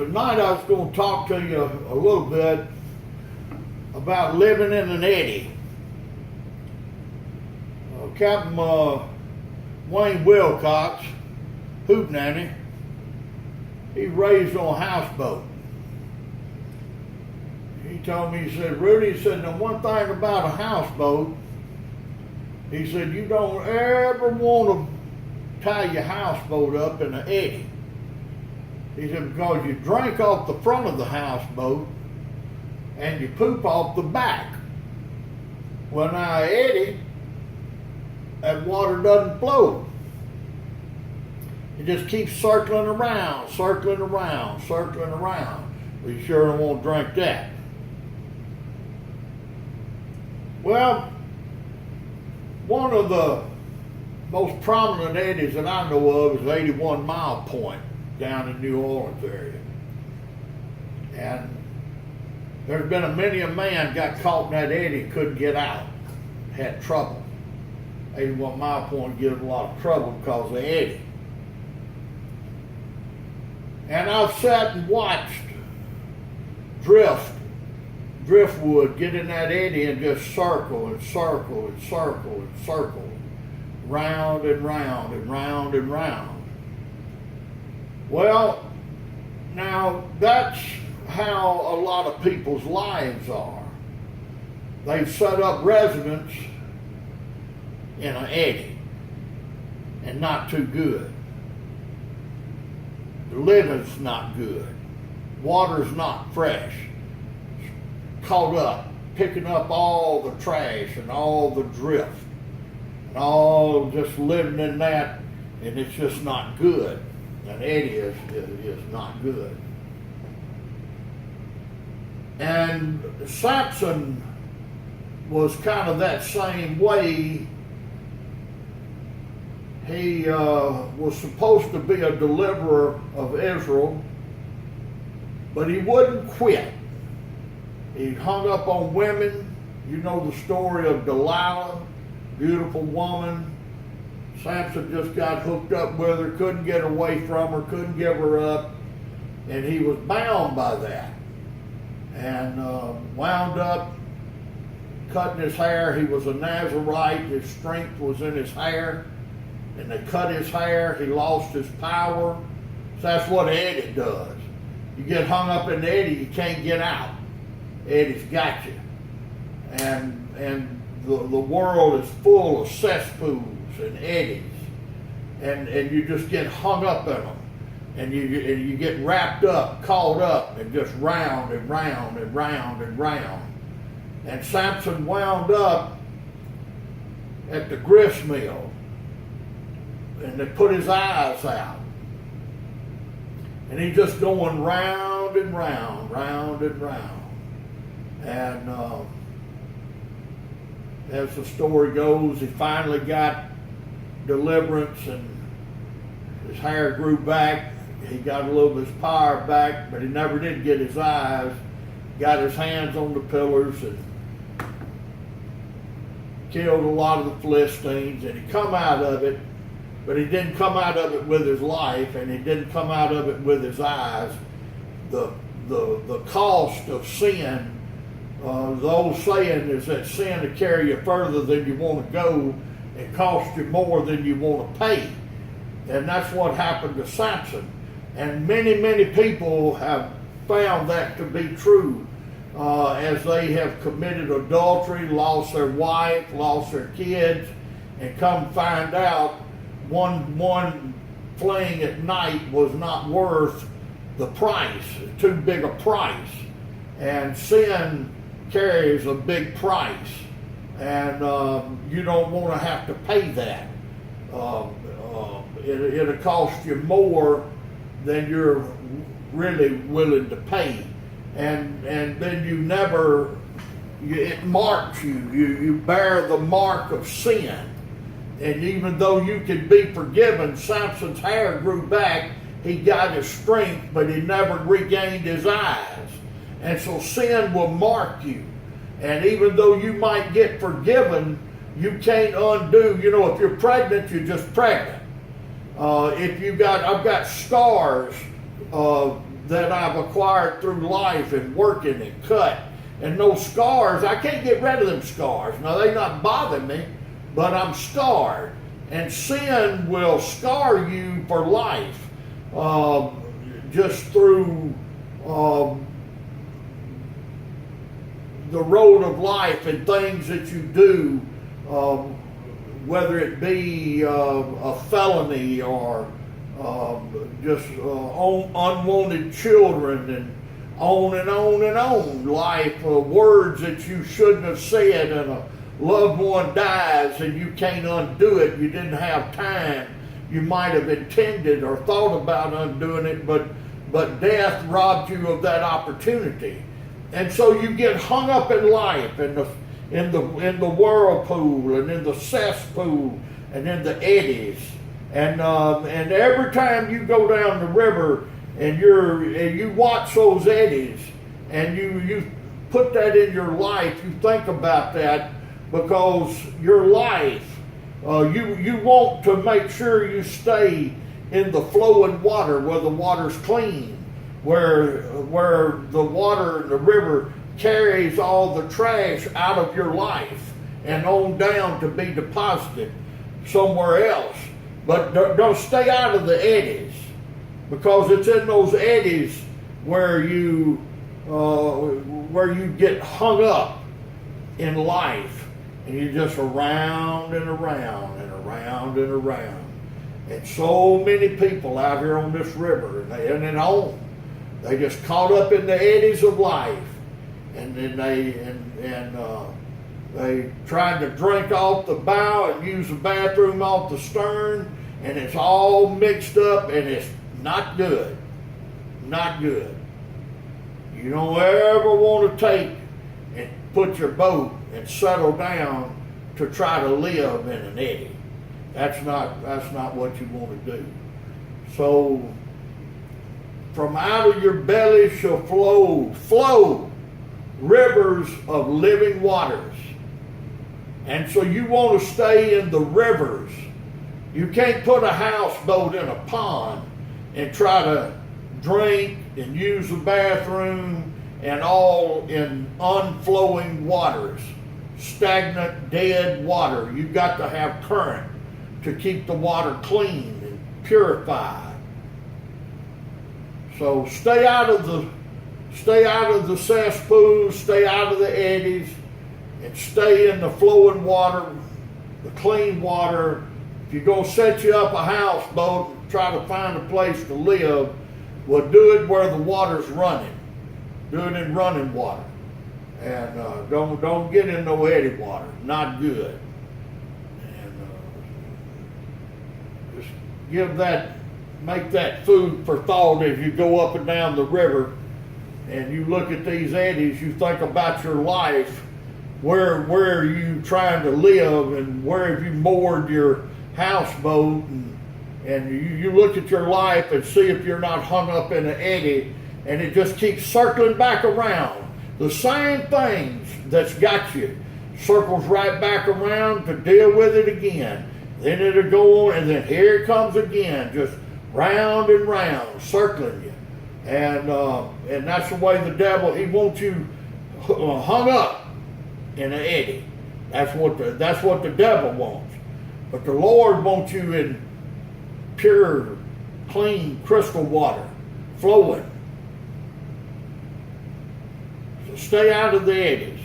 Tonight I was going to talk to you a little bit about living in an eddy. Captain Wayne Wilcox, hoop nanny, he raised on a houseboat. He told me, he said, Rudy, he said, the one thing about a houseboat, he said, you don't ever want to tie your houseboat up in an eddy. He said, because you drink off the front of the houseboat and you poop off the back. Well, now, eddy, that water doesn't flow. It just keeps circling around, circling around, circling around. Well, you sure don't want to drink that. Well, one of the most prominent eddies that I know of is 81 Mile Point down in New Orleans area. And there's been many a man got caught in that eddy, couldn't get out, had trouble. 81 Mile Point gives a lot of trouble because of the eddy. And I've sat and watched driftwood get in that eddy and just circle and circle and circle and circle, round and round and round and round. Well, now that's how a lot of people's lives are. They've set up residence in an eddy, and not too good. The living's not good. Water's not fresh. Caught up, picking up all the trash and all the drift, and all just living in that, and it's just not good. An eddy is not good. And Samson was kind of that same way. He was supposed to be a deliverer of Israel, but he wouldn't quit. He hung up on women. You know the story of Delilah, beautiful woman. Samson just got hooked up with her, couldn't get away from her, couldn't give her up, and he was bound by that. And wound up cutting his hair. He was a Nazarite. His strength was in his hair. And they cut his hair, he lost his power. So that's what eddy does. You get hung up in the eddy, you can't get out. Eddy's got you. And the world is full of cesspools and eddies. And you just get hung up in them. And you get wrapped up, caught up, and just round and round and round and round. And Samson wound up at the grist mill. And they put his eyes out. And he's just going round and round, round and round. And as the story goes, he finally got deliverance and his hair grew back. He got a little of his power back, but he never did get his eyes. Got his hands on the pillars and killed a lot of the Philistines, and he come out of it. But he didn't come out of it with his life, and he didn't come out of it with his eyes. The cost of sin, the old saying is that sin will carry you further than you want to go and cost you more than you want to pay. And that's what happened to Samson. And many, many people have found that to be true as they have committed adultery, lost their wife, lost their kids, and come find out one fling at night was not worth the price, too big a price. And sin carries a big price, and you don't want to have to pay that. It'll cost you more than you're really willing to pay. And then you never, it marks you. You bear the mark of sin. And even though you could be forgiven, Samson's hair grew back, he got his strength, but he never regained his eyes. And so sin will mark you. And even though you might get forgiven, you can't undo. You know, if you're pregnant, you're just pregnant. I've got scars that I've acquired through life and working and cut. And those scars, I can't get rid of them scars. Now, they not bother me, but I'm scarred. And sin will scar you for life, just through the road of life and things that you do, whether it be a felony or just unwanted children, and on and on and on. Life, words that you shouldn't have said, and a loved one dies and you can't undo it. You didn't have time. You might have intended or thought about undoing it, but death robbed you of that opportunity. And so you get hung up in life, in the whirlpool, and in the cesspool, and in the eddies. And every time you go down the river and you watch those eddies, and you put that in your life, you think about that, because your life, you want to make sure you stay in the flowing water where the water's clean, where the water in the river carries all the trash out of your life and on down to be deposited somewhere else. But don't stay out of the eddies, because it's in those eddies where you get hung up in life, and you're just around and around and around and around. And so many people out here on this river, and they ain't at home. They just caught up in the eddies of life, and then they tried to drink off the bow and use the bathroom off the stern, and it's all mixed up, and it's not good. Not good. You don't ever want to take and put your boat and settle down to try to live in an eddy. That's not what you want to do. So, from out of your belly shall flow rivers of living waters. And so you want to stay in the rivers. You can't put a houseboat in a pond and try to drink and use the bathroom and all in unflowing waters, stagnant, dead water. You've got to have current to keep the water clean and purified. So stay out of the cesspools, stay out of the eddies, and stay in the flowing water, the clean water. If you're going to set you up a houseboat and try to find a place to live, well, do it where the water's running. Do it in running water. And don't get in no eddy water. Not good. And just make that food for thought as you go up and down the river and you look at these eddies. You think about your life. Where are you trying to live, and where have you moored your houseboat, and you look at your life and see if you're not hung up in an eddy, and it just keeps circling back around. The same things that's got you circles right back around to deal with it again. Then it'll go on, and then here it comes again, just round and round, circling you. And that's the way the devil, he wants you hung up in an eddy. That's what the devil wants. But the Lord wants you in pure, clean, crystal water, flowing. So stay out of the eddies.